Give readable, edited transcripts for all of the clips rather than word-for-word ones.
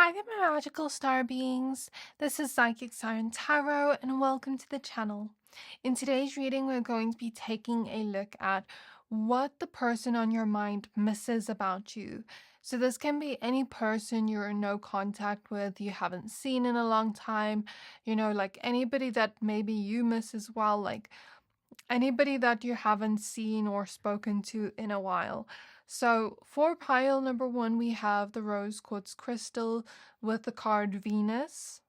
Hi there, my magical star beings. This is Psychic Siren Tarot, and welcome to the channel. In today's reading, we're going to be taking a look at what the person on your mind misses about you. So this can be any person you're in no contact with, you haven't seen in a long time, like anybody that maybe you miss as well, like anybody that you haven't seen or spoken to in a while. So for pile number one, we have the rose quartz crystal with the card Venus.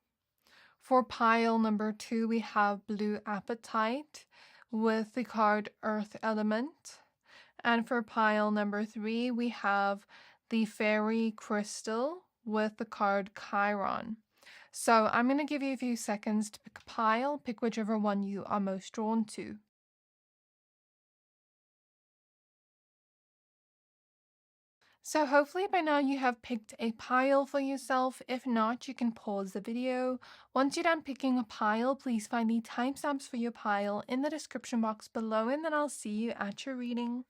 For pile number two, we have blue apatite with the card Earth element. And for pile number three, we have the fairy crystal with the card Chiron. So I'm going to give you a few seconds to pick a pile, pick whichever one you are most drawn to. So hopefully by now you have picked a pile for yourself. If not, you can pause the video. Once you're done picking a pile, please find the timestamps for your pile in the description box below, and then I'll see you at your reading.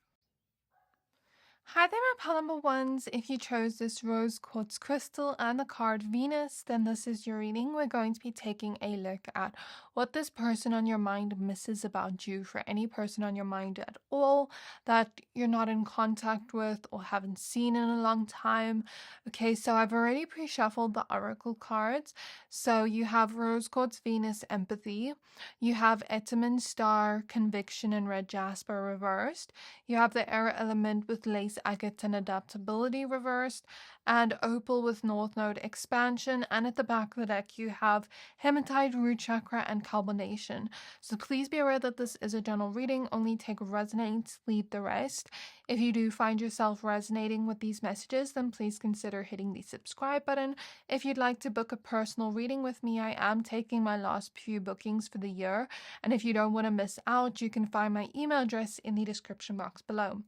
Hi there, my pile number ones. If you chose this rose quartz crystal and the card Venus, then this is your reading. We're going to be taking a look at what this person on your mind misses about you. For any person on your mind at all that you're not in contact with or haven't seen in a long time. Okay, so I've already pre-shuffled the oracle cards. So you have rose quartz Venus empathy. You have Etamine star conviction and red jasper reversed. You have the air element with lace agate and adaptability reversed, and opal with north node expansion. And at the back of the deck, you have hematite, root chakra, and carbonation. So please be aware that this is a general reading. Only take what resonates, leave the rest. If you do find yourself resonating with these messages, then please consider hitting the subscribe button. If you'd like to book a personal reading with me, I am taking my last few bookings for the year. And if you don't want to miss out, you can find my email address in the description box below.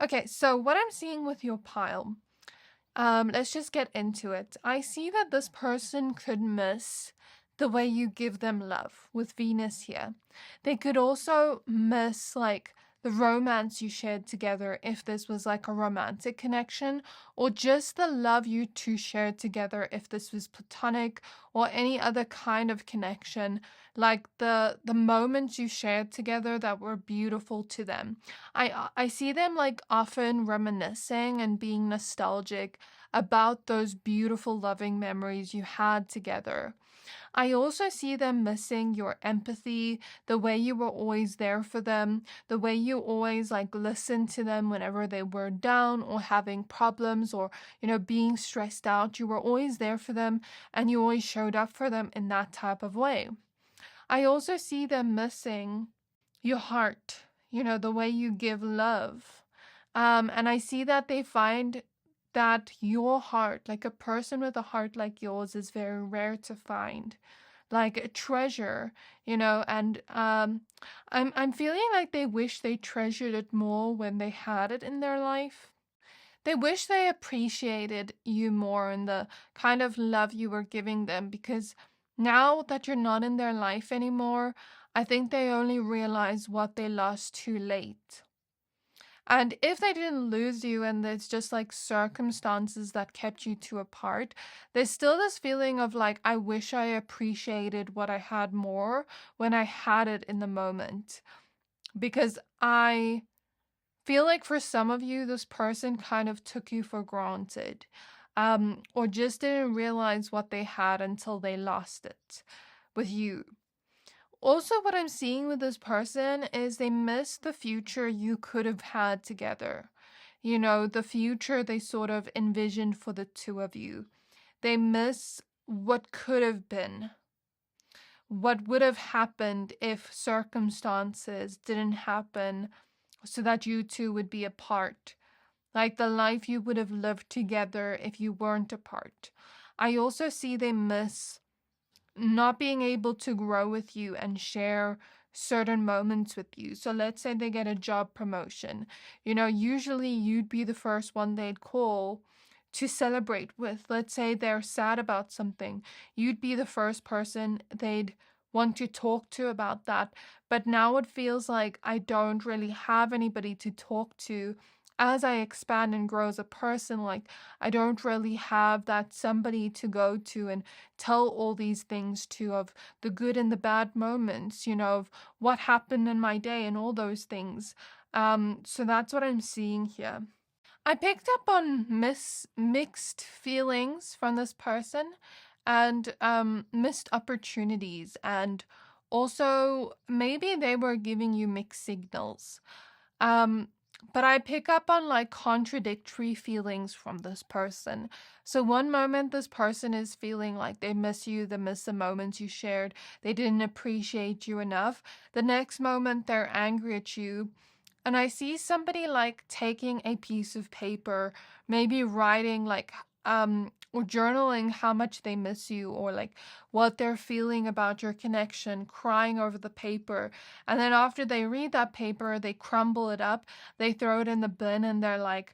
Okay, so what I'm seeing with your pile, let's just get into it. I see that this person could miss the way you give them love with Venus here. They could also miss like the romance you shared together if this was like a romantic connection, or just the love you two shared together if this was platonic or any other kind of connection, like the moments you shared together that were beautiful to them. I see them like often reminiscing and being nostalgic about those beautiful loving memories you had together. I also see them missing your empathy, the way you were always there for them, the way you always like listened to them whenever they were down or having problems or, being stressed out. You were always there for them and you always showed up for them in that type of way. I also see them missing your heart, the way you give love. And I see that they find that your heart, like a person with a heart like yours, is very rare to find, like a treasure, and I'm feeling like they wish they treasured it more when they had it in their life. They wish they appreciated you more and the kind of love you were giving them, because now that you're not in their life anymore, I think they only realize what they lost too late. And if they didn't lose you and it's just like circumstances that kept you two apart, there's still this feeling of like, I wish I appreciated what I had more when I had it in the moment. Because I feel like for some of you, this person kind of took you for granted, or just didn't realize what they had until they lost it with you. Also, what I'm seeing with this person is they miss the future you could have had together. The future they sort of envisioned for the two of you. They miss what could have been. What would have happened if circumstances didn't happen so that you two would be apart. Like the life you would have lived together if you weren't apart. I also see they miss not being able to grow with you and share certain moments with you. So let's say they get a job promotion. Usually you'd be the first one they'd call to celebrate with. Let's say they're sad about something. You'd be the first person they'd want to talk to about that. But now it feels like I don't really have anybody to talk to as I expand and grow as a person, like I don't really have that somebody to go to and tell all these things to, of the good and the bad moments, of what happened in my day and all those things. So that's what I'm seeing here. I picked up on mixed feelings from this person, and missed opportunities, and also maybe they were giving you mixed signals. Um, but I pick up on like contradictory feelings from this person. So one moment this person is feeling like they miss you, they miss the moments you shared, they didn't appreciate you enough. The next moment they're angry at you. And I see somebody like taking a piece of paper, maybe writing like or journaling how much they miss you, or like what they're feeling about your connection, crying over the paper. And then after they read that paper, they crumble it up, they throw it in the bin, and they're like,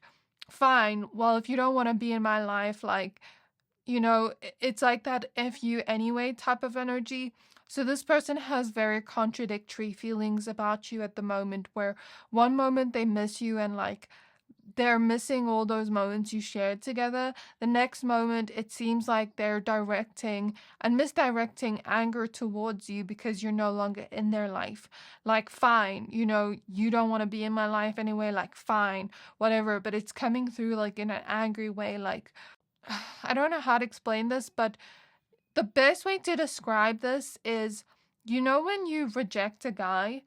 fine, well, if you don't want to be in my life, like, it's like that F you anyway type of energy. So this person has very contradictory feelings about you at the moment, where one moment they miss you and like they're missing all those moments you shared together. The next moment, it seems like they're directing and misdirecting anger towards you because you're no longer in their life. Like, fine, you don't want to be in my life anyway, like, fine, whatever. But it's coming through like in an angry way, like, I don't know how to explain this, but the best way to describe this is, when you reject a guy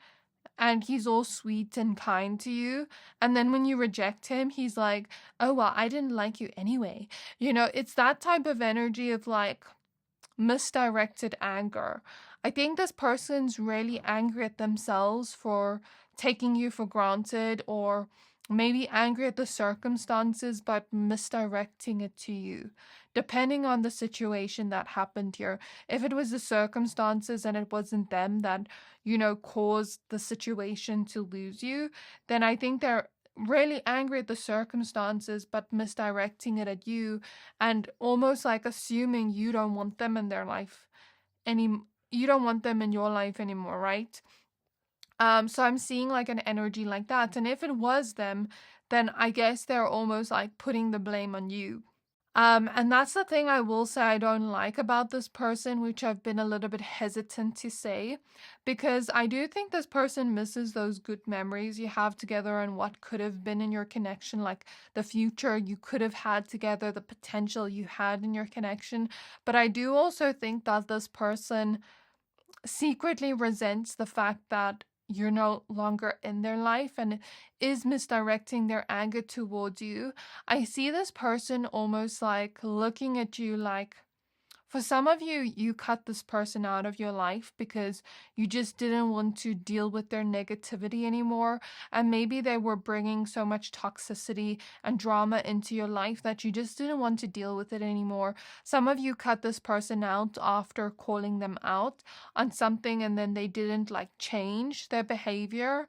and he's all sweet and kind to you, and then when you reject him, he's like, oh, well, I didn't like you anyway. It's that type of energy of like misdirected anger. I think this person's really angry at themselves for taking you for granted, or maybe angry at the circumstances but misdirecting it to you, depending on the situation that happened here. If it was the circumstances and it wasn't them that, caused the situation to lose you, then I think they're really angry at the circumstances but misdirecting it at you, and almost like assuming you don't want them in their life any you don't want them in your life anymore, right? So I'm seeing like an energy like that, and if it was them, then I guess they're almost like putting the blame on you. And that's the thing I will say I don't like about this person, which I've been a little bit hesitant to say, because I do think this person misses those good memories you have together and what could have been in your connection, like the future you could have had together, the potential you had in your connection. But I do also think that this person secretly resents the fact that you're no longer in their life and is misdirecting their anger towards you. I see this person almost like looking at you like, for some of you, you cut this person out of your life because you just didn't want to deal with their negativity anymore. And maybe they were bringing so much toxicity and drama into your life that you just didn't want to deal with it anymore. Some of you cut this person out after calling them out on something, and then they didn't like change their behavior.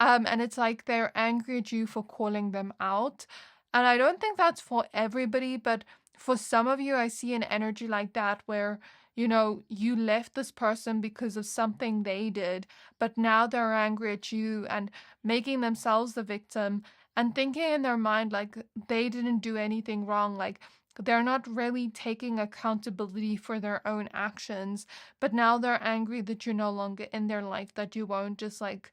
And it's like they're angry at you for calling them out. And I don't think that's for everybody, but for some of you, I see an energy like that where, you left this person because of something they did, but now they're angry at you and making themselves the victim and thinking in their mind like they didn't do anything wrong. Like they're not really taking accountability for their own actions, but now they're angry that you're no longer in their life, that you won't just like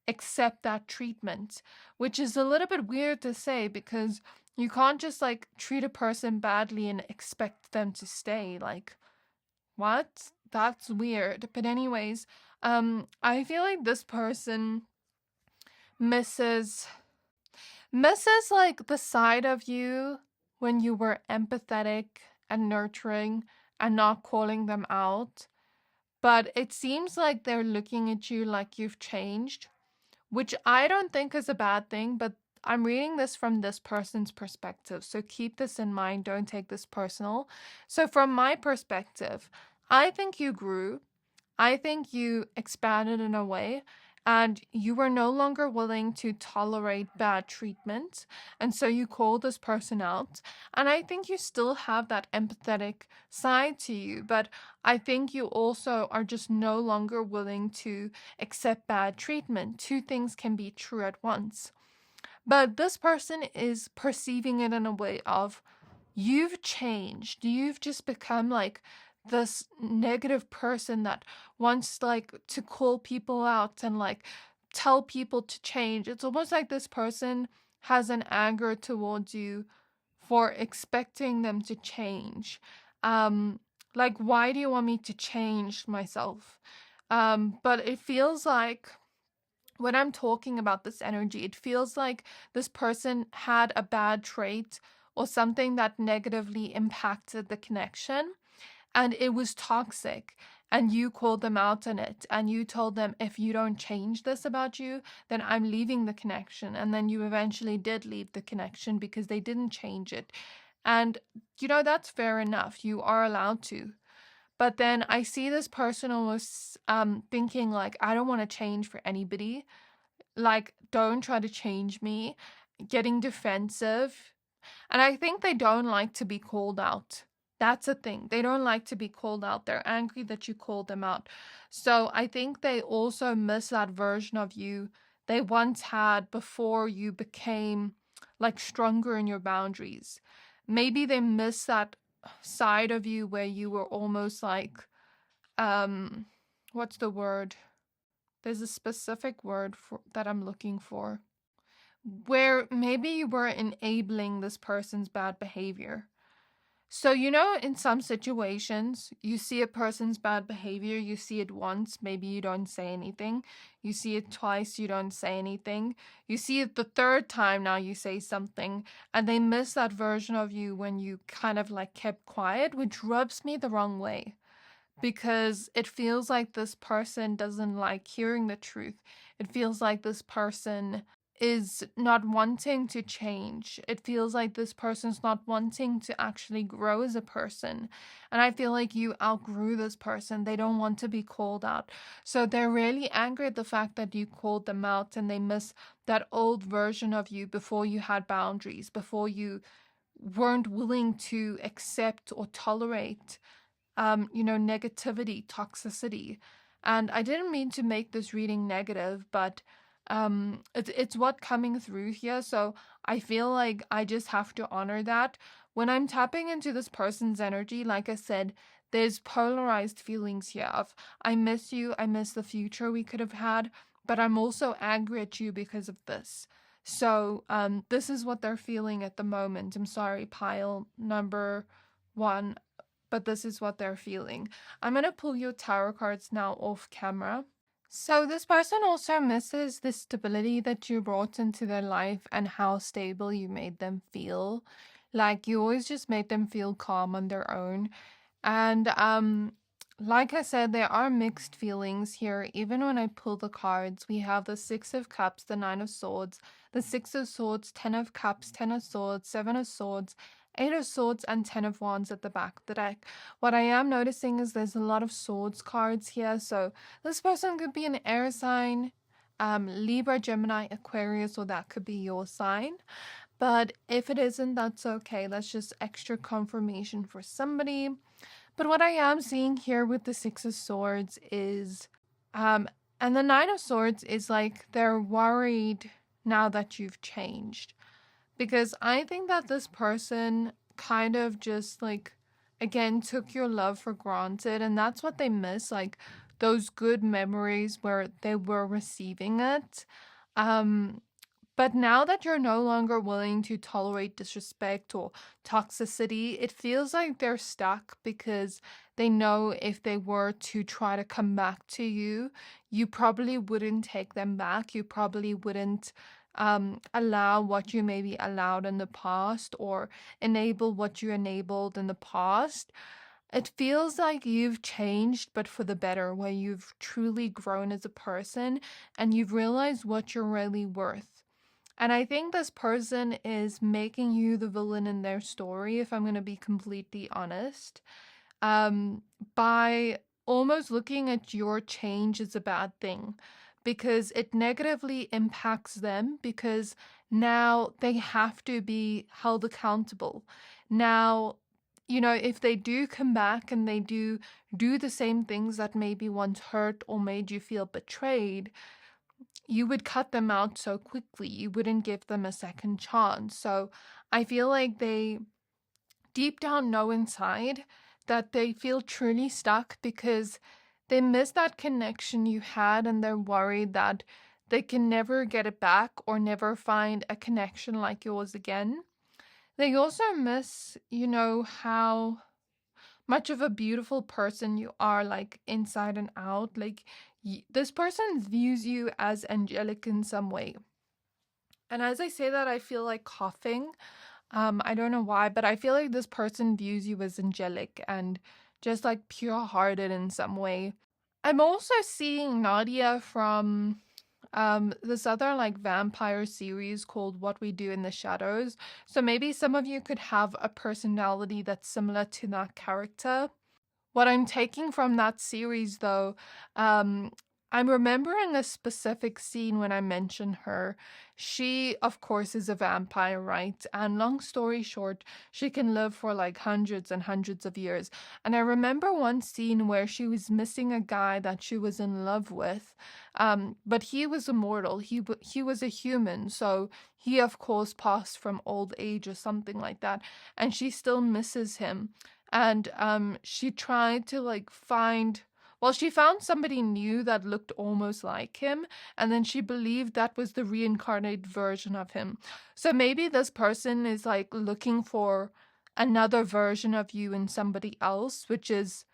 accept that treatment, which is a little bit weird to say because you can't just like treat a person badly and expect them to stay. Like, what? That's weird. But anyways, I feel like this person misses like the side of you when you were empathetic and nurturing and not calling them out. But it seems like they're looking at you like you've changed, which I don't think is a bad thing, but I'm reading this from this person's perspective. So keep this in mind. Don't take this personal. So from my perspective, I think you grew. I think you expanded in a way, and you were no longer willing to tolerate bad treatment. And so you called this person out. And I think you still have that empathetic side to you, but I think you also are just no longer willing to accept bad treatment. Two things can be true at once. But this person is perceiving it in a way of, you've changed. You've just become like this negative person that wants like to call people out and like tell people to change. It's almost like this person has an anger towards you for expecting them to change. Like, why do you want me to change myself? But it feels like when I'm talking about this energy, it feels like this person had a bad trait or something that negatively impacted the connection, and it was toxic. And you called them out on it, and you told them, if you don't change this about you, then I'm leaving the connection. And then you eventually did leave the connection because they didn't change it. And, that's fair enough. You are allowed to. But then I see this person almost thinking like, I don't want to change for anybody. Like, don't try to change me, getting defensive. And I think they don't like to be called out. That's a thing. They don't like to be called out. They're angry that you called them out. So I think they also miss that version of you they once had before you became like stronger in your boundaries. Maybe they miss that side of you where you were almost like, what's the word? There's a specific word that I'm looking for, where maybe you were enabling this person's bad behavior. So, in some situations, you see a person's bad behavior, you see it once, maybe you don't say anything. You see it twice, you don't say anything. You see it the third time, now you say something. And they miss that version of you when you kind of like kept quiet, which rubs me the wrong way. Because it feels like this person doesn't like hearing the truth. It feels like this person is not wanting to change. It feels like this person's not wanting to actually grow as a person. And I feel like you outgrew this person. They don't want to be called out. So they're really angry at the fact that you called them out, and they miss that old version of you before you had boundaries, before you weren't willing to accept or tolerate negativity, toxicity. And I didn't mean to make this reading negative, but it's what coming through here. So I feel like I just have to honor that. When I'm tapping into this person's energy, like I said, there's polarized feelings here of, I miss you, I miss the future we could have had, but I'm also angry at you because of this. So this is what they're feeling at the moment. I'm sorry, pile number 1, but this is what they're feeling. I'm going to pull your tarot cards now off camera. So this person also misses the stability that you brought into their life and how stable you made them feel. Like, you always just made them feel calm on their own. And like I said, there are mixed feelings here. Even when I pull the cards, we have the 6 of Cups, the 9 of Swords, the 6 of Swords, 10 of Cups, 10 of Swords, 7 of Swords, 8 of Swords, and 10 of Wands at the back of the deck. What I am noticing is there's a lot of Swords cards here. So this person could be an air sign, Libra, Gemini, Aquarius, or that could be your sign. But if it isn't, that's okay. That's just extra confirmation for somebody. But what I am seeing here with the 6 of Swords is, and the 9 of Swords is like they're worried now that you've changed. Because I think that this person kind of just like, again, took your love for granted. And that's what they miss, like those good memories where they were receiving it. But now that you're no longer willing to tolerate disrespect or toxicity, it feels like they're stuck because they know if they were to try to come back to you, you probably wouldn't take them back. You probably wouldn't allow what you maybe allowed in the past or enable what you enabled in the past. It feels like you've changed, but for the better, where you've truly grown as a person and you've realized what you're really worth. And I think this person is making you the villain in their story, if I'm going to be completely honest, by almost looking at your change as a bad thing, because it negatively impacts them, because now they have to be held accountable. Now, if they do come back and they do the same things that maybe once hurt or made you feel betrayed, you would cut them out so quickly. You wouldn't give them a second chance. So I feel like they deep down know inside that they feel truly stuck because they miss that connection you had, and they're worried that they can never get it back or never find a connection like yours again. They also miss, how much of a beautiful person you are, like inside and out. Like, this person views you as angelic in some way. And as I say that, I feel like coughing. I don't know why, but I feel like this person views you as angelic and just like pure hearted in some way. I'm also seeing Nadia from this other like vampire series called What We Do in the Shadows. So maybe some of you could have a personality that's similar to that character. What I'm taking from that series, though, I'm remembering a specific scene when I mention her. She, of course, is a vampire, right? And long story short, she can live for like hundreds and hundreds of years. And I remember one scene where she was missing a guy that she was in love with, but he was immortal. He was a human, so he, of course, passed from old age or something like that, and she still misses him. And she tried to like she found somebody new that looked almost like him, and then she believed that was the reincarnated version of him. So maybe this person is like looking for another version of you in somebody else, which is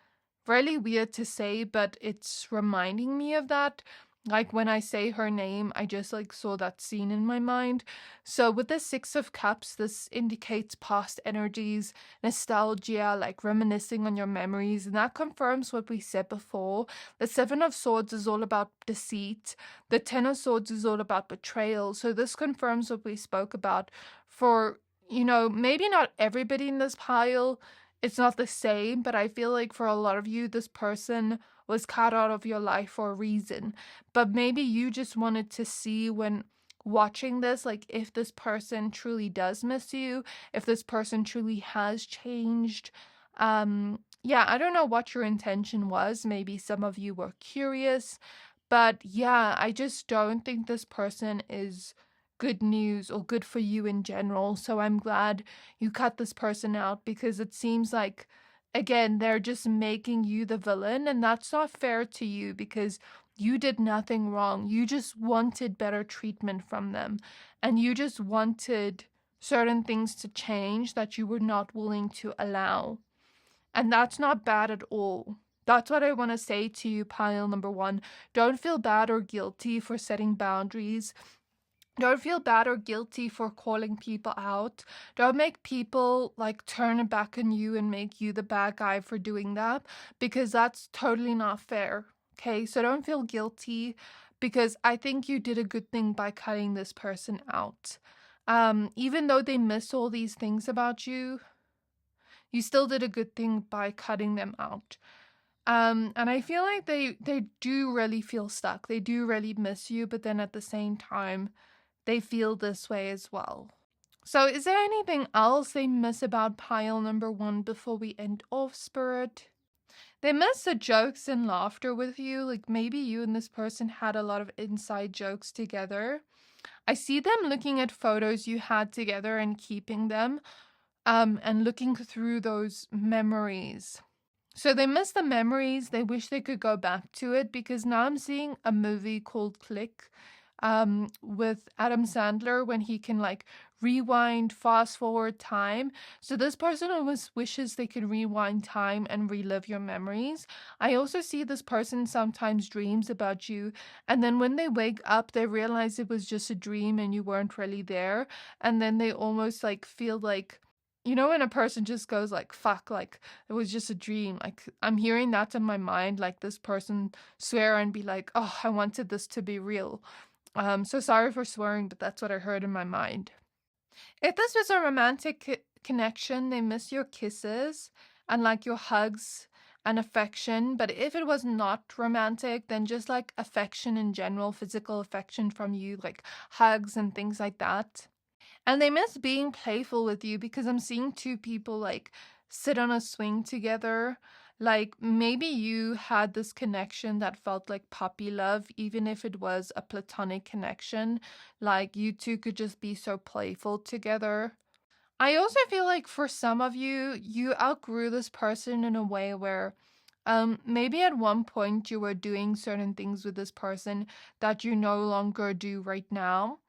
really weird to say, but it's reminding me of that. Like when I say her name, I just like saw that scene in my mind. So with the Six of Cups, this indicates past energies, nostalgia, like reminiscing on your memories, and that confirms what we said before. The Seven of Swords is all about deceit. The Ten of Swords is all about betrayal. So this confirms what we spoke about. For, maybe not everybody in this pile, it's not the same, but I feel like for a lot of you, this person was cut out of your life for a reason. But maybe you just wanted to see, when watching this, like if this person truly does miss you, if this person truly has changed. Yeah, I don't know what your intention was. Maybe some of you were curious, but yeah, I just don't think this person is good news or good for you in general. So I'm glad you cut this person out, because it seems like, again, they're just making you the villain, and that's not fair to you because you did nothing wrong. You just wanted better treatment from them, and you just wanted certain things to change that you were not willing to allow. And that's not bad at all. That's what I want to say to you, pile number one. Don't feel bad or guilty for setting boundaries. Don't feel bad or guilty for calling people out. Don't make people like turn it back on you and make you the bad guy for doing that, because that's totally not fair. Okay, so don't feel guilty, because I think you did a good thing by cutting this person out. Even though they miss all these things about you, you still did a good thing by cutting them out. And I feel like they do really feel stuck. They do really miss you, but then at the same time, they feel this way as well. So is there anything else they miss about pile number one before we end off, Spirit? They miss the jokes and laughter with you. Like maybe you and this person had a lot of inside jokes together. I see them looking at photos you had together and keeping them, and looking through those memories. So they miss the memories. They wish they could go back to it, because now I'm seeing a movie called Click, with Adam Sandler, when he can like rewind, fast forward time. So this person almost wishes they could rewind time and relive your memories. I also see this person sometimes dreams about you, and then when they wake up, they realize it was just a dream and you weren't really there. And then they almost like feel like, when a person just goes like, fuck, like it was just a dream. Like I'm hearing that in my mind, like this person swear and be like, oh, I wanted this to be real. So sorry for swearing, but that's what I heard in my mind. If this was a romantic connection, they miss your kisses and like your hugs and affection. But if it was not romantic, then just like affection in general, physical affection from you, like hugs and things like that. And they miss being playful with you, because I'm seeing two people like sit on a swing together. Like maybe you had this connection that felt like puppy love, even if it was a platonic connection. Like you two could just be so playful together. I also feel like for some of you, you outgrew this person in a way where maybe at one point you were doing certain things with this person that you no longer do right now.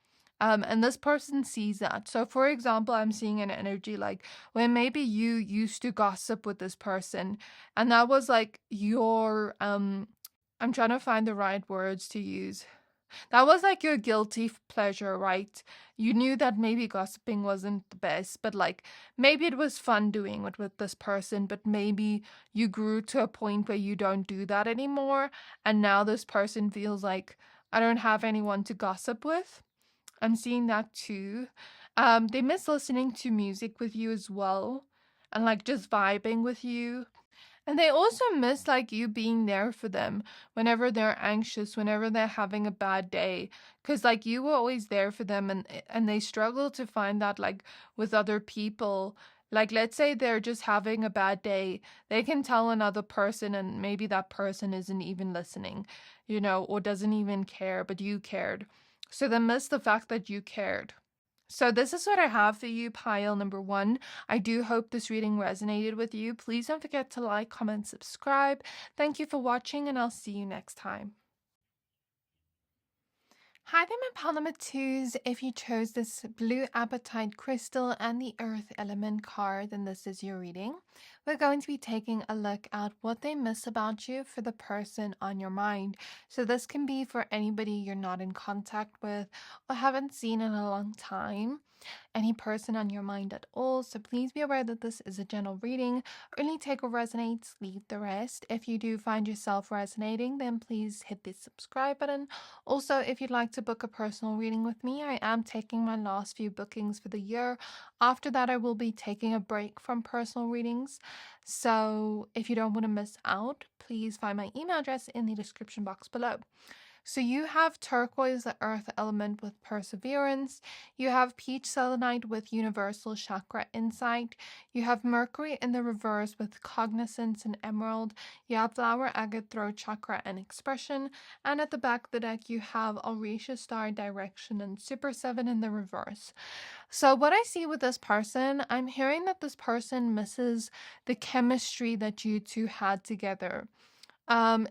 And this person sees that. So, for example, I'm seeing an energy like when maybe you used to gossip with this person, and that was like your I'm trying to find the right words to use. That was like your guilty pleasure, right? You knew that maybe gossiping wasn't the best, but like maybe it was fun doing it with this person, but maybe you grew to a point where you don't do that anymore. And now this person feels like I don't have anyone to gossip with. I'm seeing that too. They miss listening to music with you as well and like just vibing with you. And they also miss like you being there for them whenever they're anxious, whenever they're having a bad day, cuz like you were always there for them, and they struggle to find that like with other people. Like let's say they're just having a bad day, they can tell another person and maybe that person isn't even listening, or doesn't even care, but you cared. So they miss the fact that you cared. So this is what I have for you, pile number 1. I do hope this reading resonated with you. Please don't forget to like, comment, subscribe. Thank you for watching, and I'll see you next time. Hi there, my pile number 2s. If you chose this blue apatite crystal and the earth element card, then this is your reading. We're going to be taking a look at what they miss about you for the person on your mind. So this can be for anybody you're not in contact with or haven't seen in a long time. Any person on your mind at all. So please be aware that this is a general reading. Only take what resonates, leave the rest. If you do find yourself resonating, then please hit the subscribe button. Also, if you'd like to book a personal reading with me, I am taking my last few bookings for the year. After that, I will be taking a break from personal readings. So if you don't want to miss out, please find my email address in the description box below. So you have turquoise, the earth element, with perseverance. You have peach selenite with universal chakra insight. You have Mercury in the reverse with cognizance and emerald. You have flower agate, throat chakra, and expression. And at the back of the deck, you have Auretia star, direction, and super 7 in the reverse. So what I see with this person, I'm hearing that this person misses the chemistry that you two had together.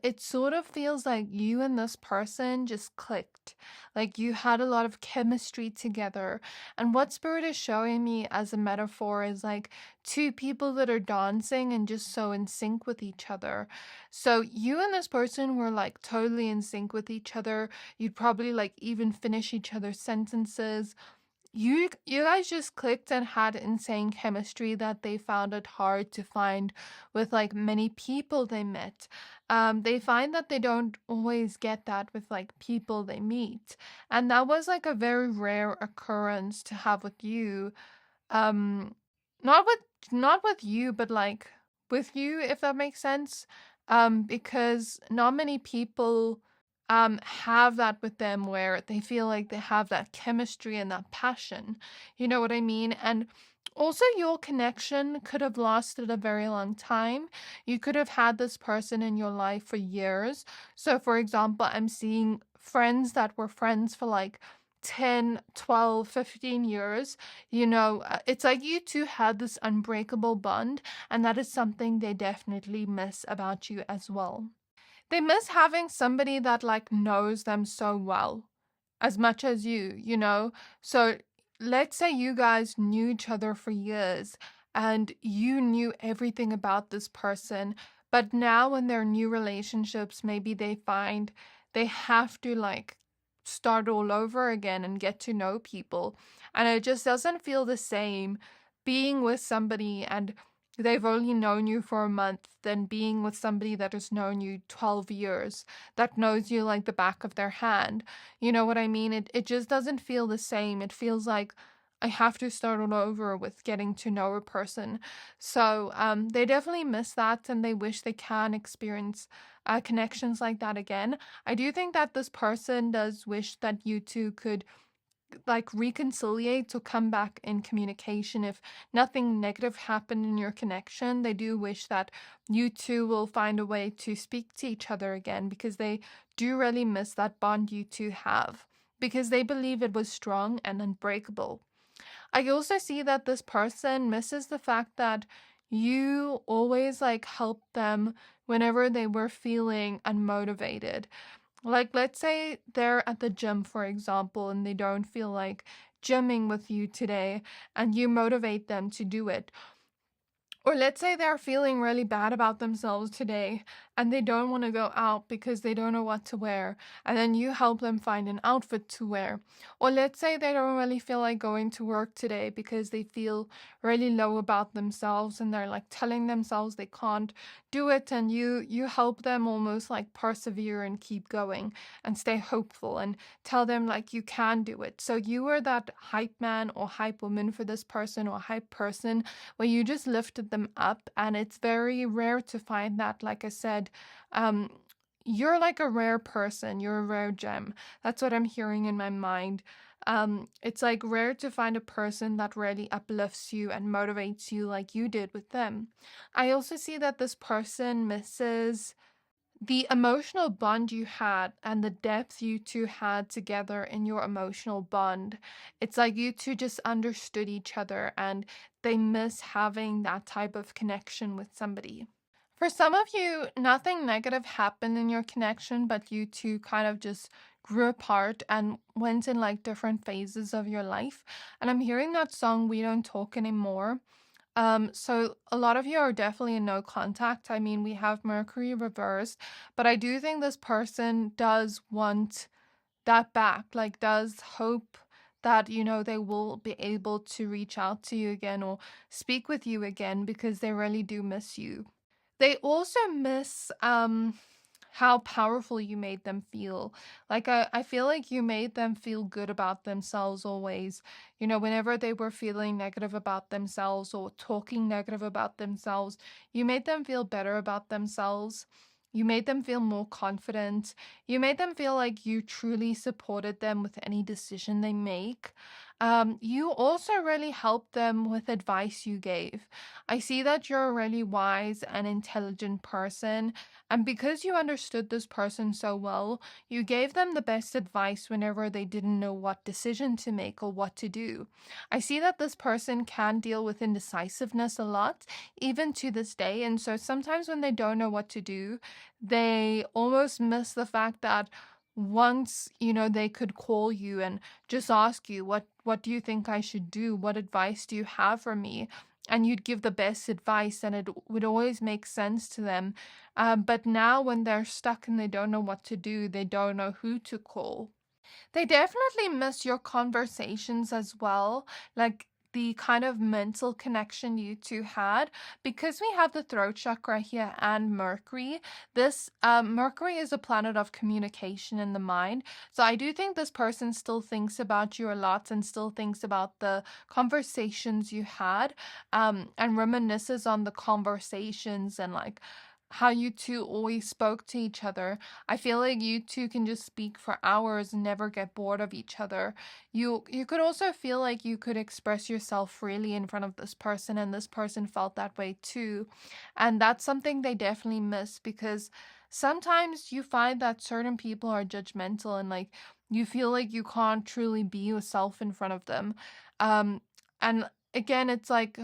It sort of feels like you and this person just clicked. Like you had a lot of chemistry together. And what Spirit is showing me as a metaphor is like two people that are dancing and just so in sync with each other. So you and this person were like totally in sync with each other. You'd probably like even finish each other's sentences. You guys just clicked and had insane chemistry that they found it hard to find with like many people they met. They find that they don't always get that with like people they meet, and that was like a very rare occurrence to have with you. Um, not with you, but like with you, if that makes sense. Because not many people have that with them where they feel like they have that chemistry and that passion. You know what I mean? And also your connection could have lasted a very long time. You could have had this person in your life for years. So for example, I'm seeing friends that were friends for like 10, 12, 15 years. It's like you two had this unbreakable bond, and that is something they definitely miss about you as well. They miss having somebody that like knows them so well as much as you. So let's say you guys knew each other for years and you knew everything about this person, but now in their new relationships, maybe they find they have to like start all over again and get to know people. And it just doesn't feel the same being with somebody and they've only known you for a month than being with somebody that has known you 12 years, that knows you like the back of their hand. You know what I mean? It just doesn't feel the same. It feels like I have to start all over with getting to know a person. So they definitely miss that, and they wish they can experience connections like that again. I do think that this person does wish that you two could like reconciliate or come back in communication. If nothing negative happened in your connection, they do wish that you two will find a way to speak to each other again, because they do really miss that bond you two have, because they believe it was strong and unbreakable. I also see that this person misses the fact that you always like helped them whenever they were feeling unmotivated. Like, let's say they're at the gym, for example, and they don't feel like gymming with you today, and you motivate them to do it. Or let's say they're feeling really bad about themselves today and they don't want to go out because they don't know what to wear, and then you help them find an outfit to wear. Or let's say they don't really feel like going to work today because they feel really low about themselves and they're like telling themselves they can't do it, and you help them almost like persevere and keep going and stay hopeful and tell them like you can do it. So you were that hype man or hype woman for this person, or hype person, where you just lifted them up. And it's very rare to find that. Like I said, um, you're like a rare person, you're a rare gem. That's what I'm hearing in my mind. It's like rare to find a person that really uplifts you and motivates you like you did with them. I also see that this person misses the emotional bond you had and the depth you two had together in your emotional bond. It's like you two just understood each other, and they miss having that type of connection with somebody. For some of you, nothing negative happened in your connection, but you two kind of just grew apart and went in like different phases of your life. And I'm hearing that song, We Don't Talk Anymore. So a lot of you are definitely in no contact. I mean, we have Mercury reversed, but I do think this person does want that back, like does hope that, they will be able to reach out to you again or speak with you again, because they really do miss you. They also miss how powerful you made them feel. Like I feel like you made them feel good about themselves always. Whenever they were feeling negative about themselves or talking negative about themselves, you made them feel better about themselves. You made them feel more confident. You made them feel like you truly supported them with any decision they make. You also really helped them with advice you gave. I see that you're a really wise and intelligent person, and because you understood this person so well, you gave them the best advice whenever they didn't know what decision to make or what to do. I see that this person can deal with indecisiveness a lot, even to this day, and so sometimes when they don't know what to do, they almost miss the fact that once they could call you and just ask you, what do you think I should do, what advice do you have for me, and you'd give the best advice, and it would always make sense to them. But now when they're stuck and they don't know what to do, they don't know who to call. They definitely miss your conversations as well, like the kind of mental connection you two had. Because we have the throat chakra here and Mercury. This Mercury is a planet of communication in the mind. So I do think this person still thinks about you a lot and still thinks about the conversations you had, and reminisces on the conversations and like how you two always spoke to each other. I feel like you two can just speak for hours and never get bored of each other. You could also feel like you could express yourself freely in front of this person, and this person felt that way too. And that's something they definitely miss, because sometimes you find that certain people are judgmental and like you feel like you can't truly be yourself in front of them. And again, it's like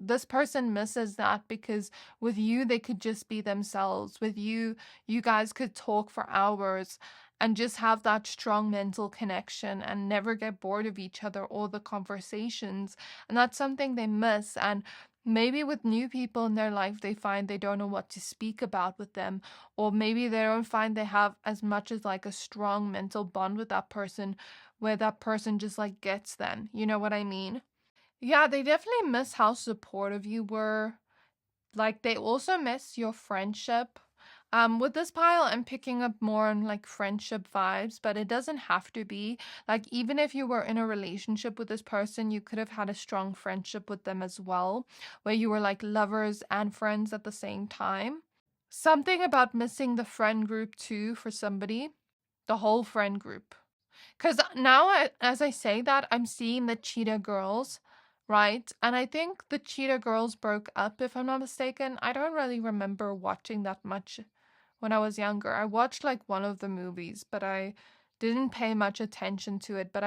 this person misses that, because with you they could just be themselves. With you guys could talk for hours and just have that strong mental connection and never get bored of each other or the conversations. And that's something they miss. And maybe with new people in their life, they find they don't know what to speak about with them, or maybe they don't find they have as much as like a strong mental bond with that person, where that person just like gets them. You know what I mean? Yeah, they definitely miss how supportive you were. Like, they also miss your friendship. With this pile, I'm picking up more on like friendship vibes, but it doesn't have to be. Like, even if you were in a relationship with this person, you could have had a strong friendship with them as well, where you were like lovers and friends at the same time. Something about missing the friend group too for somebody, the whole friend group. Because now, as I say that, I'm seeing the Cheetah Girls, right? And I think the Cheetah Girls broke up, if I'm not mistaken. I don't really remember watching that much when I was younger. I watched like one of the movies, but I didn't pay much attention to it. But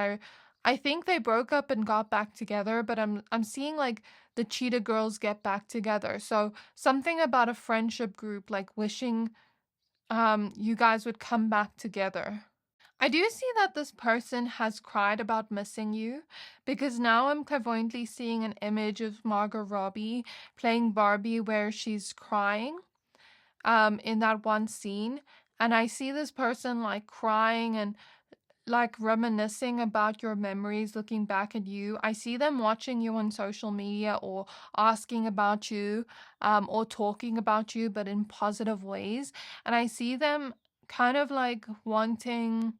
I think they broke up and got back together, but I'm seeing like the Cheetah Girls get back together. So something about a friendship group like wishing you guys would come back together. I do see that this person has cried about missing you, because now I'm clairvoyantly seeing an image of Margot Robbie playing Barbie where she's crying in that one scene. And I see this person like crying and like reminiscing about your memories, looking back at you. I see them watching you on social media or asking about you or talking about you, but in positive ways. And I see them kind of like wanting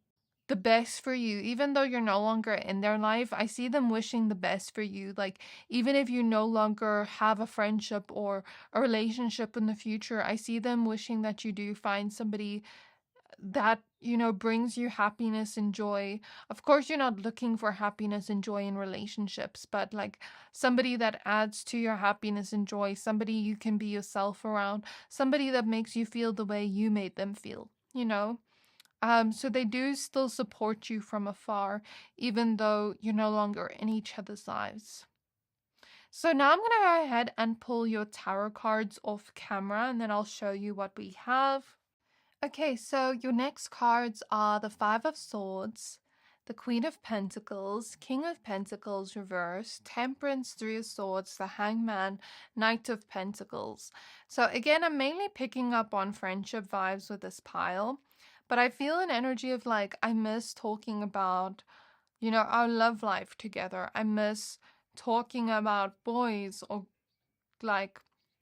the best for you, even though you're no longer in their life. I see them wishing the best for you. Like, even if you no longer have a friendship or a relationship in the future, I see them wishing that you do find somebody that, brings you happiness and joy. Of course, you're not looking for happiness and joy in relationships, but like somebody that adds to your happiness and joy, somebody you can be yourself around, somebody that makes you feel the way you made them feel. So they do still support you from afar, even though you're no longer in each other's lives. So now I'm going to go ahead and pull your tarot cards off camera, and then I'll show you what we have. Okay, so your next cards are the Five of Swords, the Queen of Pentacles, King of Pentacles reversed, Temperance, Three of Swords, the Hangman, Knight of Pentacles. So again, I'm mainly picking up on friendship vibes with this pile, but I feel an energy of like, I miss talking about, our love life together. I miss talking about boys or like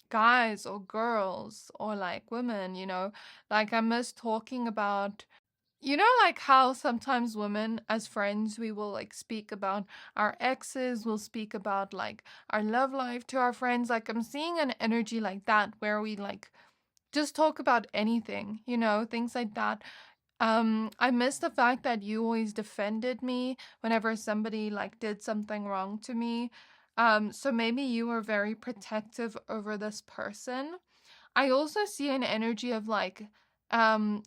guys or girls or like women. Like I miss talking about, like how sometimes women as friends, we will like speak about our exes, we'll speak about like our love life to our friends. Like I'm seeing an energy like that where we like just talk about anything, things like that. I miss the fact that you always defended me whenever somebody like did something wrong to me. So maybe you were very protective over this person. I also see an energy of like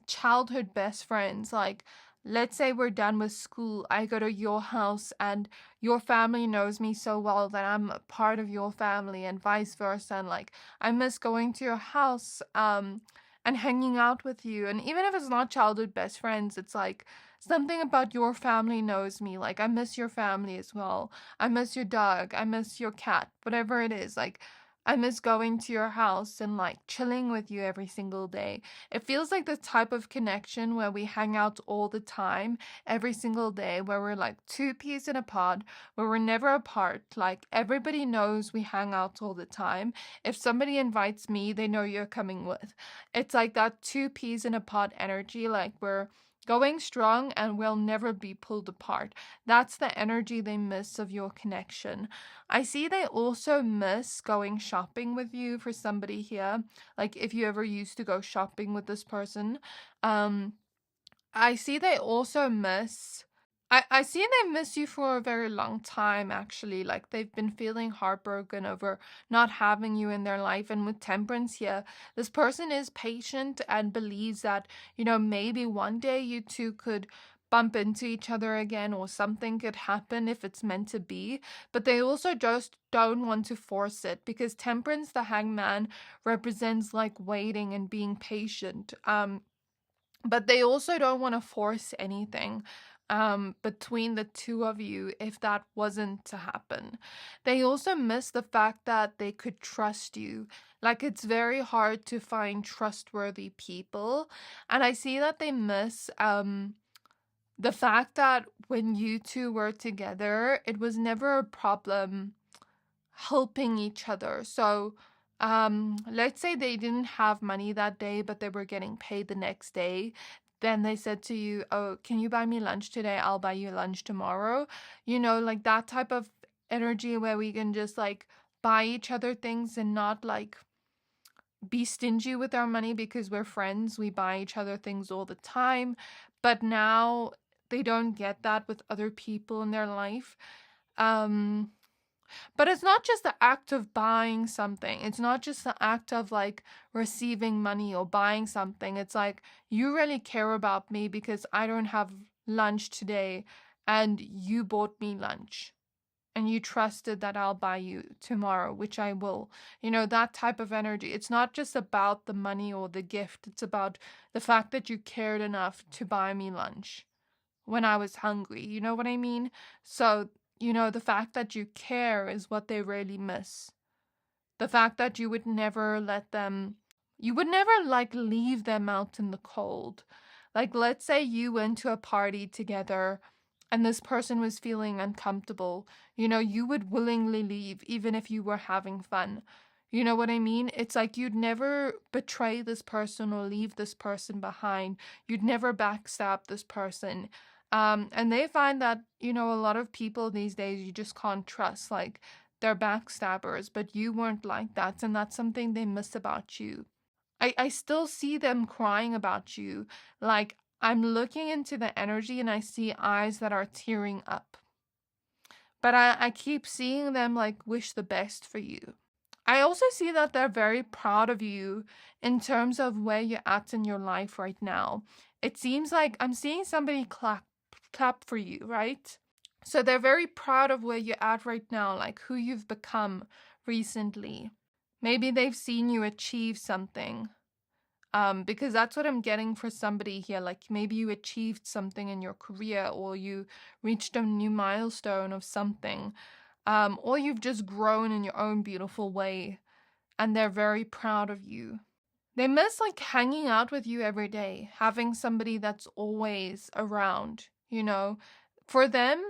childhood best friends. Like let's say we're done with school, I go to your house and your family knows me so well that I'm a part of your family and vice versa. And like I miss going to your house and hanging out with you. And even if it's not childhood best friends, it's like something about your family knows me. Like I miss your family as well. I miss your dog. I miss your cat. Whatever it is, like I miss going to your house and like chilling with you every single day. It feels like the type of connection where we hang out all the time, every single day, where we're like two peas in a pod, where we're never apart. Like everybody knows we hang out all the time. If somebody invites me, they know you're coming with. It's like that two peas in a pod energy, like we're going strong and we'll never be pulled apart. That's the energy they miss of your connection. I see they also miss going shopping with you for somebody here. Like if you ever used to go shopping with this person. I see they also miss I see they miss you for a very long time, actually. Like they've been feeling heartbroken over not having you in their life. And with Temperance here, this person is patient and believes that, maybe one day you two could bump into each other again or something could happen if it's meant to be. But they also just don't want to force it, because Temperance, the Hangman, represents like waiting and being patient. But they also don't want to force anything between the two of you if that wasn't to happen. They also miss the fact that they could trust you. Like it's very hard to find trustworthy people. And I see that they miss the fact that when you two were together, it was never a problem helping each other. So let's say they didn't have money that day, but they were getting paid the next day. Then they said to you, oh, can you buy me lunch today? I'll buy you lunch tomorrow. Like that type of energy where we can just like buy each other things and not like be stingy with our money because we're friends. We buy each other things all the time. But now they don't get that with other people in their life. But it's not just the act of buying something. It's not just the act of like receiving money or buying something. It's like, you really care about me because I don't have lunch today and you bought me lunch. And you trusted that I'll buy you tomorrow, which I will. You know, that type of energy. It's not just about the money or the gift. It's about the fact that you cared enough to buy me lunch when I was hungry. You know what I mean? So, you know, the fact that you care is what they really miss. The fact that you would never let them, you would never like leave them out in the cold. Like, let's say you went to a party together and this person was feeling uncomfortable, you know, you would willingly leave even if you were having fun. You know what I mean? It's like you'd never betray this person or leave this person behind. You'd never backstab this person. And they find that, you know, a lot of people these days you just can't trust. Like, they're backstabbers, but you weren't like that. And that's something they miss about you. I still see them crying about you. Like, I'm looking into the energy and I see eyes that are tearing up. But I keep seeing them like wish the best for you. I also see that they're very proud of you in terms of where you're at in your life right now. It seems like I'm seeing somebody clap for you, right? So they're very proud of where you're at right now, like who you've become recently. Maybe they've seen you achieve something. Because that's what I'm getting for somebody here. Like, maybe you achieved something in your career, or you reached a new milestone of something, or you've just grown in your own beautiful way, and they're very proud of you. They miss like hanging out with you every day, having somebody that's always around, you know. For them,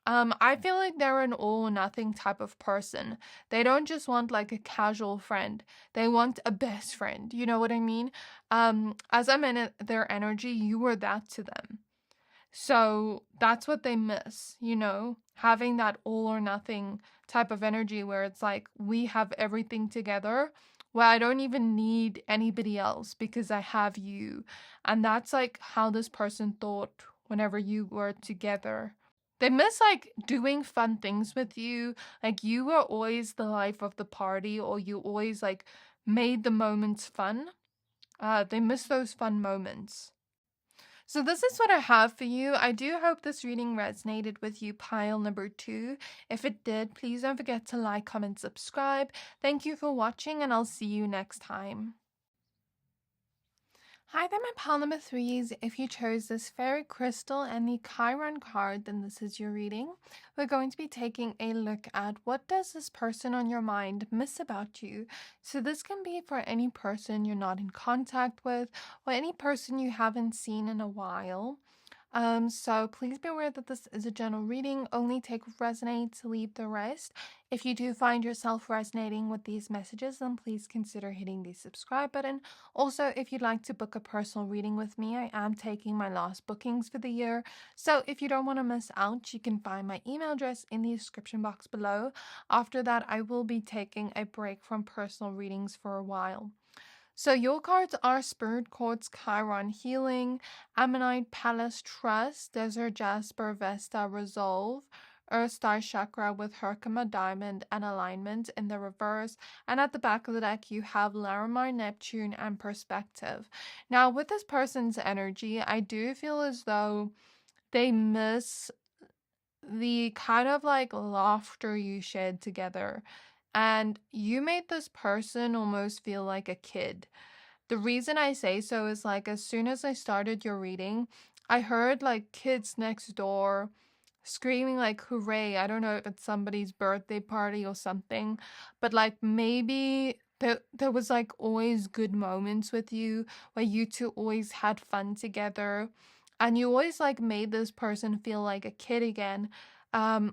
I feel like they're an all or nothing type of person. They don't just want like a casual friend. They want a best friend. You know what I mean? As I'm in their energy, you were that to them. So that's what they miss, you know, having that all or nothing type of energy where it's like, we have everything together. Well, I don't even need anybody else because I have you. And that's like how this person thought whenever you were together. They miss like doing fun things with you. Like, you were always the life of the party, or you always like made the moments fun. They miss those fun moments. So this is what I have for you. I do hope this reading resonated with you, pile number 2. If it did, please don't forget to like, comment, subscribe. Thank you for watching, and I'll see you next time. Hi there, my pile number 3s. If you chose this fairy crystal and the Chiron card, then this is your reading. We're going to be taking a look at what does this person on your mind miss about you. So this can be for any person you're not in contact with, or any person you haven't seen in a while. So please be aware that this is a general reading. Only take what resonates, leave the rest. If you do find yourself resonating with these messages, then please consider hitting the subscribe button. Also, if you'd like to book a personal reading with me, I am taking my last bookings for the year. So if you don't want to miss out, you can find my email address in the description box below. After that, I will be taking a break from personal readings for a while. So your cards are Spirit Quartz, Chiron, Healing, Ammonite, Palace, Trust, Desert Jasper, Vesta, Resolve, Earth Star Chakra with Herkimer, Diamond, and Alignment in the reverse. And at the back of the deck, you have Larimar, Neptune, and Perspective. Now, with this person's energy, I do feel as though they miss the kind of like laughter you shared together. And you made this person almost feel like a kid. The reason I say so is like, as soon as I started your reading, I heard like kids next door screaming like hooray. I don't know if it's somebody's birthday party or something, but like maybe there was like always good moments with you where you two always had fun together, and you always like made this person feel like a kid again.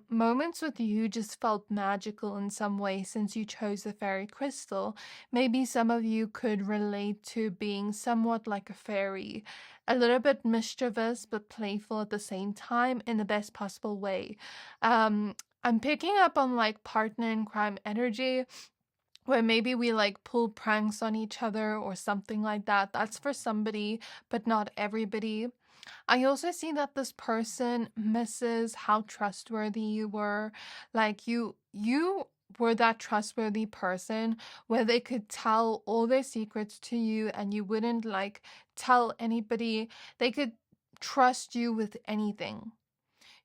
Moments with you just felt magical in some way since you chose the fairy crystal. Maybe some of you could relate to being somewhat like a fairy, a little bit mischievous but playful at the same time in the best possible way. I'm picking up on like partner in crime energy, where maybe we like pull pranks on each other or something like that. That's for somebody, but not everybody. I also see that this person misses how trustworthy you were. Like you were that trustworthy person where they could tell all their secrets to you and you wouldn't like tell anybody. They could trust you with anything.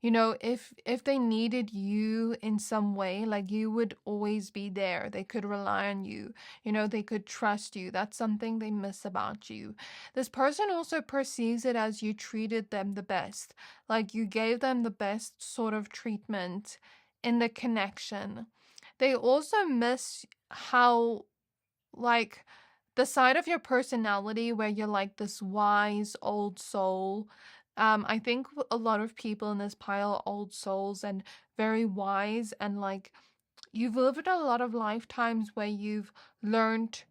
You know, if they needed you in some way, like you would always be there. They could rely on you. You know, they could trust you. That's something they miss about you. This person also perceives it as you treated them the best. Like you gave them the best sort of treatment in the connection. They also miss how, like, the side of your personality where you're like this wise old soul. I think a lot of people in this pile are old souls and very wise, and like you've lived a lot of lifetimes where you've learned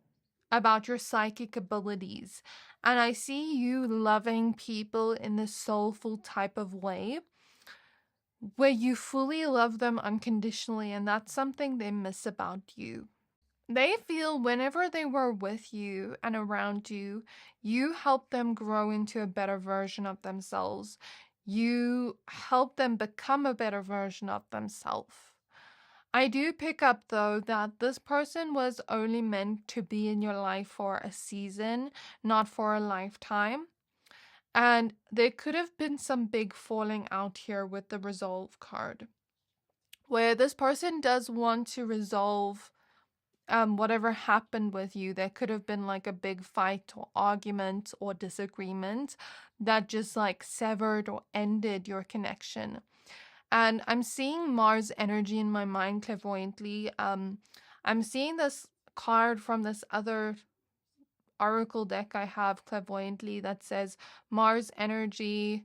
about your psychic abilities. And I see you loving people in this soulful type of way where you fully love them unconditionally, and that's something they miss about you. They feel whenever they were with you and around you, you help them grow into a better version of themselves. You help them become a better version of themselves. I do pick up though that this person was only meant to be in your life for a season, not for a lifetime. And there could have been some big falling out here with the resolve card, where this person does want to resolve whatever happened with you. There could have been like a big fight or argument or disagreement that just like severed or ended your connection. And I'm seeing Mars energy in my mind clairvoyantly. I'm seeing this card from this other oracle deck I have clairvoyantly that says Mars energy,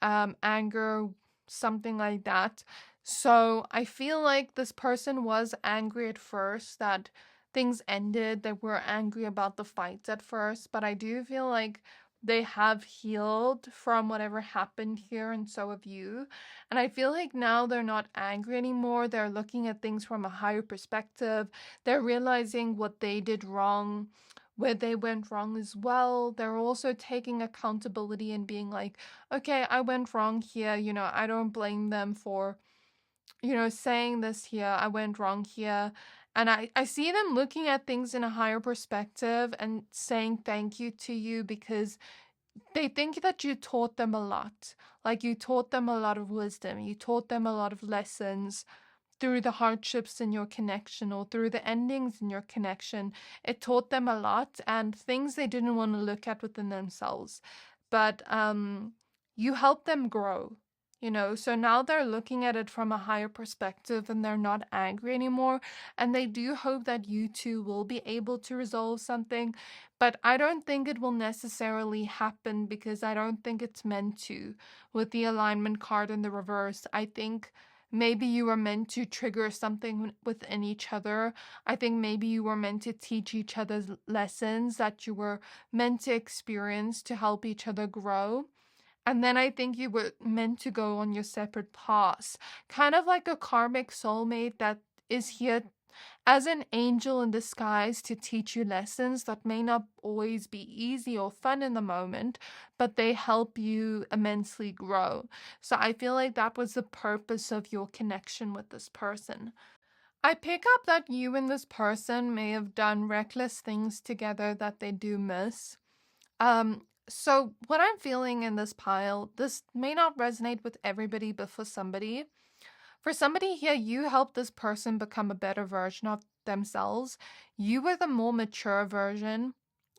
anger, something like that. So I feel like this person was angry at first that things ended. They were angry about the fights at first, but I do feel like they have healed from whatever happened here, and so have you. And I feel like now they're not angry anymore. They're looking at things from a higher perspective. They're realizing what they did wrong, where they went wrong as well. They're also taking accountability and being like, okay, I went wrong here. You know, I don't blame them for, you know, saying this here. I went wrong here. And I see them looking at things in a higher perspective and saying thank you to you because they think that you taught them a lot. Like you taught them a lot of wisdom. You taught them a lot of lessons through the hardships in your connection or through the endings in your connection. It taught them a lot and things they didn't want to look at within themselves. But you helped them grow, you know. So now they're looking at it from a higher perspective and they're not angry anymore. And they do hope that you two will be able to resolve something. But I don't think it will necessarily happen because I don't think it's meant to. With the alignment card in the reverse, I think maybe you were meant to trigger something within each other. I think maybe you were meant to teach each other's lessons that you were meant to experience to help each other grow. And then I think you were meant to go on your separate paths, kind of like a karmic soulmate that is here as an angel in disguise to teach you lessons that may not always be easy or fun in the moment, but they help you immensely grow. So I feel like that was the purpose of your connection with this person. I pick up that you and this person may have done reckless things together that they do miss. So what I'm feeling in this pile, this may not resonate with everybody, but for somebody, here, you helped this person become a better version of themselves. You were the more mature version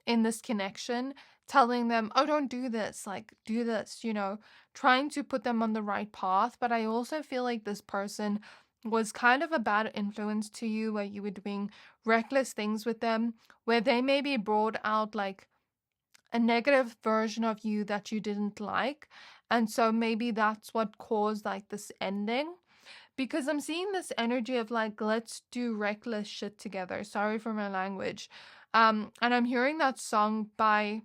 in this connection, telling them, oh, don't do this, like, do this, you know, trying to put them on the right path. But I also feel like this person was kind of a bad influence to you, where you were doing reckless things with them, where they maybe brought out like a negative version of you that you didn't like. And so maybe that's what caused like this ending. Because I'm seeing this energy of like, let's do reckless shit together. Sorry for my language. And I'm hearing that song by,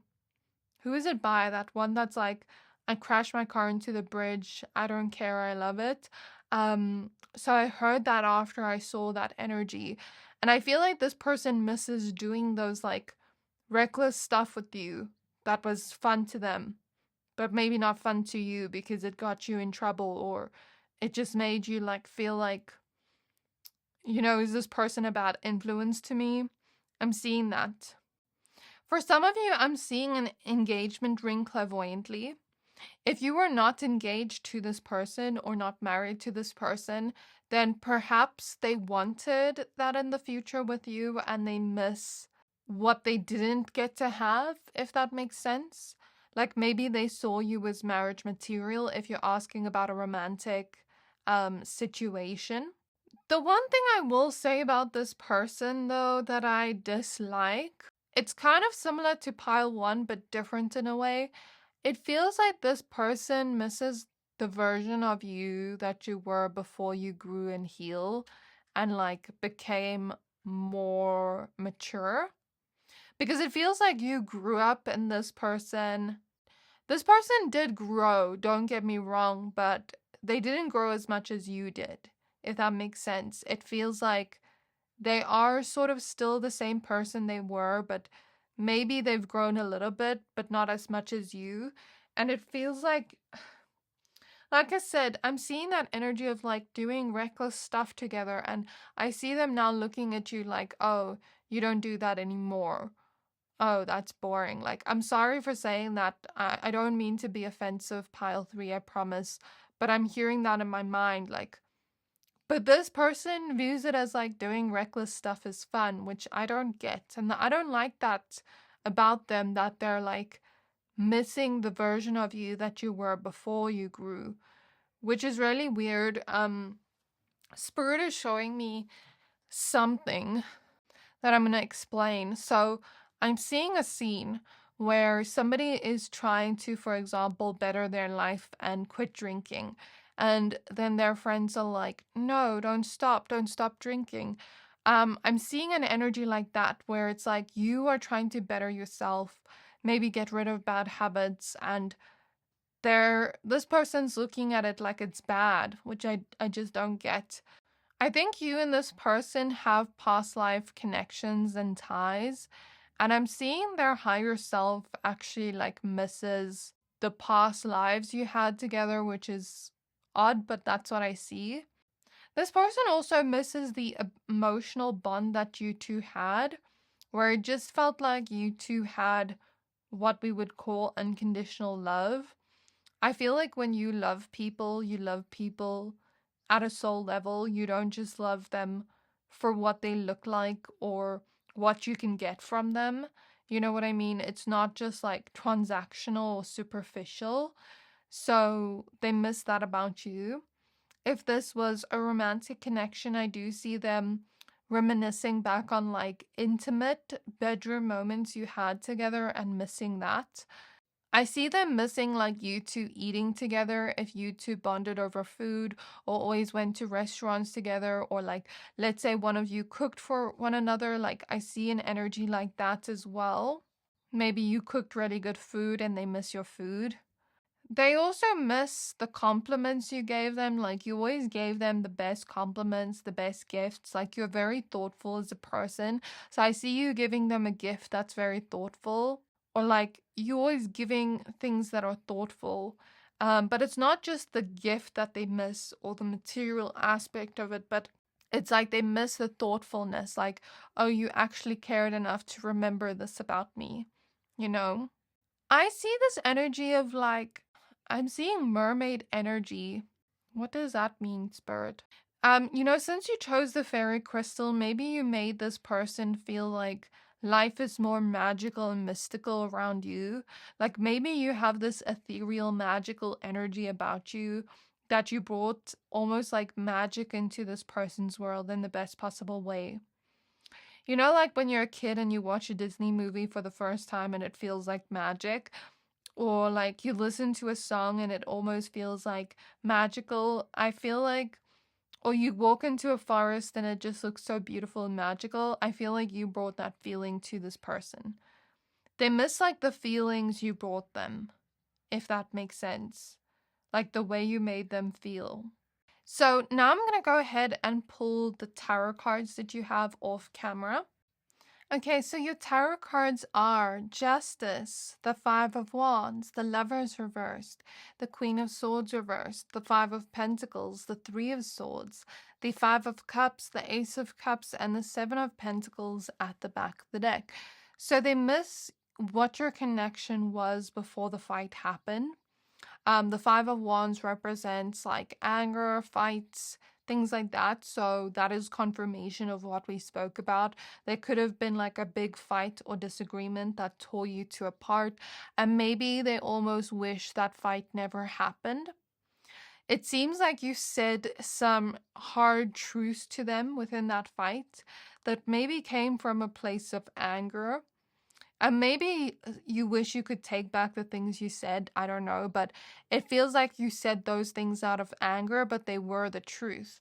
who is it by? That one that's like, I crashed my car into the bridge. I don't care. I love it. So I heard that after I saw that energy. And I feel like this person misses doing those like reckless stuff with you that was fun to them, but maybe not fun to you because it got you in trouble, or it just made you like feel like, is this person a bad influence to me? I'm seeing that. For some of you, I'm seeing an engagement ring clairvoyantly. If you were not engaged to this person or not married to this person, then perhaps they wanted that in the future with you and they miss what they didn't get to have, if that makes sense. Like maybe they saw you as marriage material if you're asking about a romantic situation. The one thing I will say about this person, though, that I dislike, it's kind of similar to pile one, but different in a way. It feels like this person misses the version of you that you were before you grew and healed and like became more mature. Because it feels like you grew up in this person. This person did grow, don't get me wrong, but they didn't grow as much as you did, if that makes sense. It feels like they are sort of still the same person they were, but maybe they've grown a little bit, but not as much as you. And it feels like I said, I'm seeing that energy of like doing reckless stuff together. And I see them now looking at you like, oh, you don't do that anymore. Oh, that's boring. Like, I'm sorry for saying that. I don't mean to be offensive, pile three, I promise. But I'm hearing that in my mind. Like, but this person views it as like doing reckless stuff is fun, which I don't get. And I don't like that about them, that they're like missing the version of you that you were before you grew, which is really weird. Spirit is showing me something that I'm going to explain. So I'm seeing a scene where somebody is trying to, for example, better their life and quit drinking. And then their friends are like, no, don't stop drinking. I'm seeing an energy like that where it's like you are trying to better yourself, maybe get rid of bad habits, and this person's looking at it like it's bad, which I just don't get. I think you and this person have past life connections and ties, and I'm seeing their higher self actually like misses the past lives you had together, which is odd, but that's what I see. This person also misses the emotional bond that you two had, where it just felt like you two had what we would call unconditional love. I feel like when you love people at a soul level. You don't just love them for what they look like or what you can get from them. You know what I mean? It's not just like transactional or superficial. So they miss that about you. If this was a romantic connection, I do see them reminiscing back on like intimate bedroom moments you had together and missing that. I see them missing like you two eating together if you two bonded over food or always went to restaurants together, or like let's say one of you cooked for one another. Like I see an energy like that as well. Maybe you cooked really good food and they miss your food. They also miss the compliments you gave them. Like you always gave them the best compliments, the best gifts. Like you're very thoughtful as a person. So I see you giving them a gift that's very thoughtful, or like you always giving things that are thoughtful. But it's not just the gift that they miss or the material aspect of it, but it's like they miss the thoughtfulness. Like, oh, you actually cared enough to remember this about me, you know? I see this energy of like, I'm seeing mermaid energy. What does that mean, Spirit? Since you chose the fairy crystal, maybe you made this person feel like life is more magical and mystical around you. Like maybe you have this ethereal, magical energy about you that you brought almost like magic into this person's world in the best possible way. You know, like when you're a kid and you watch a Disney movie for the first time and it feels like magic, or like you listen to a song and it almost feels like magical. I feel like, or you walk into a forest and it just looks so beautiful and magical. I feel like you brought that feeling to this person. They miss like the feelings you brought them, if that makes sense. Like the way you made them feel. So now I'm going to go ahead and pull the tarot cards that you have off camera. Okay, so your tarot cards are Justice, the Five of Wands, the Lovers reversed, the Queen of Swords reversed, the Five of Pentacles, the Three of Swords, the Five of Cups, the Ace of Cups, and the Seven of Pentacles at the back of the deck. So they miss what your connection was before the fight happened. The Five of Wands represents like anger, fights, things like that. So that is confirmation of what we spoke about. There could have been like a big fight or disagreement that tore you two apart, and maybe they almost wish that fight never happened. It seems like you said some hard truths to them within that fight that maybe came from a place of anger. And maybe you wish you could take back the things you said. I don't know. But it feels like you said those things out of anger, but they were the truth.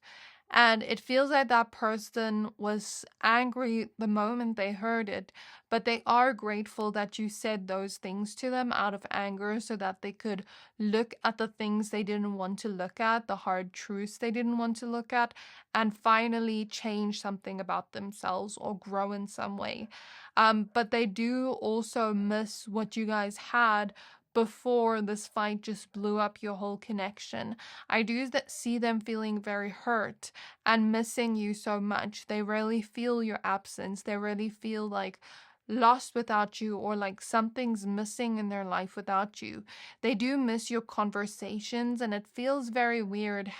And it feels like that person was angry the moment they heard it, but they are grateful that you said those things to them out of anger so that they could look at the things they didn't want to look at, the hard truths they didn't want to look at, and finally change something about themselves or grow in some way. But they do also miss what you guys had before this fight just blew up your whole connection. I do see them feeling very hurt and missing you so much. They really feel your absence. They really feel like lost without you, or like something's missing in their life without you. They do miss your conversations, and it feels very weird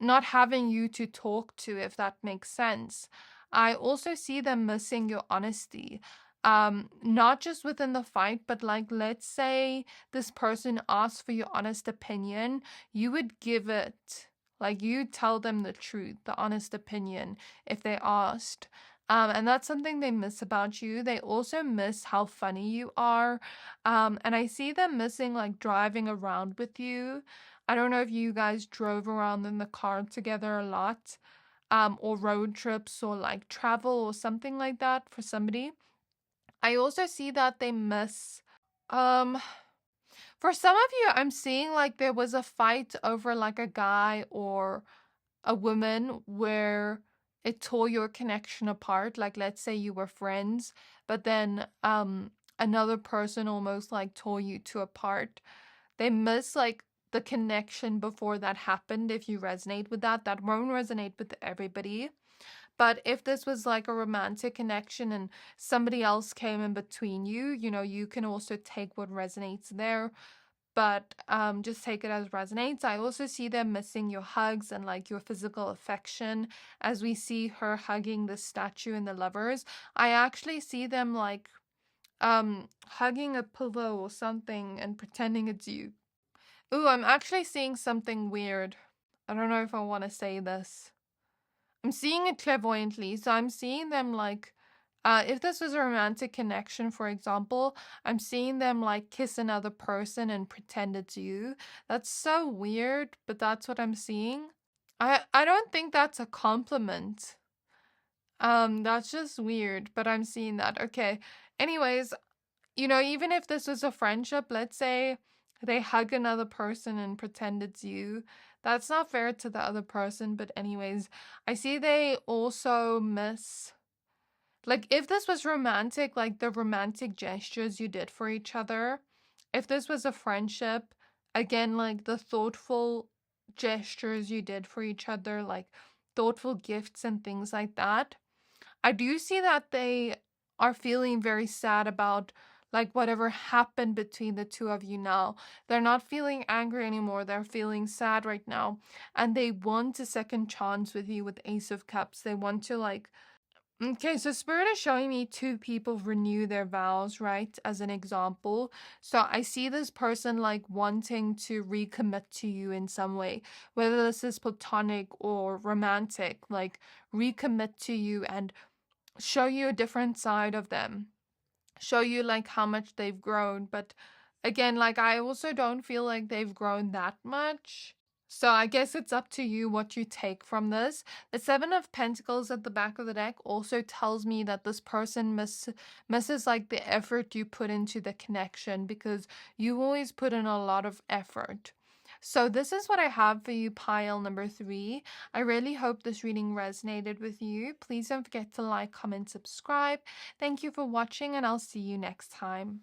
not having you to talk to, if that makes sense. I also see them missing your honesty. Not just within the fight, but like, let's say this person asks for your honest opinion, you would give it. Like, you tell them the truth, the honest opinion, if they asked. And that's something they miss about you. They also miss how funny you are. And I see them missing like driving around with you. I don't know if you guys drove around in the car together a lot, or road trips or like travel or something like that for somebody. I also see that they miss, um, for some of you, I'm seeing like there was a fight over like a guy or a woman where it tore your connection apart. Like, let's say you were friends, but then another person almost like tore you two apart. They miss like the connection before that happened. If you resonate with that, that won't resonate with everybody. But if this was like a romantic connection and somebody else came in between you, you can also take what resonates there. But just take it as resonates. I also see them missing your hugs and like your physical affection, as we see her hugging the statue in the Lovers. I actually see them like hugging a pillow or something and pretending it's you. Ooh, I'm actually seeing something weird. I don't know if I want to say this. I'm seeing it clairvoyantly, so I'm seeing them like, if this was a romantic connection, for example, I'm seeing them like kiss another person and pretend it's you. That's so weird, but that's what I'm seeing. I don't think that's a compliment. That's just weird, but I'm seeing that. Okay. Anyways, even if this was a friendship, let's say they hug another person and pretend it's you. That's not fair to the other person, but anyways, I see they also miss, like, if this was romantic, like the romantic gestures you did for each other. If this was a friendship, again, like the thoughtful gestures you did for each other, like thoughtful gifts and things like that. I do see that they are feeling very sad about like whatever happened between the two of you now. They're not feeling angry anymore. They're feeling sad right now. And they want a second chance with you with Ace of Cups. They want to like, okay, so Spirit is showing me two people renew their vows, right? As an example. So I see this person like wanting to recommit to you in some way, whether this is platonic or romantic, like recommit to you and show you a different side of them, show you like how much they've grown. But again, like, I also don't feel like they've grown that much. So I guess it's up to you what you take from this. The Seven of Pentacles at the back of the deck also tells me that this person misses like the effort you put into the connection, because you always put in a lot of effort. So this is what I have for you, pile number 3. I really hope this reading resonated with you. Please don't forget to like, comment, subscribe. Thank you for watching, and I'll see you next time.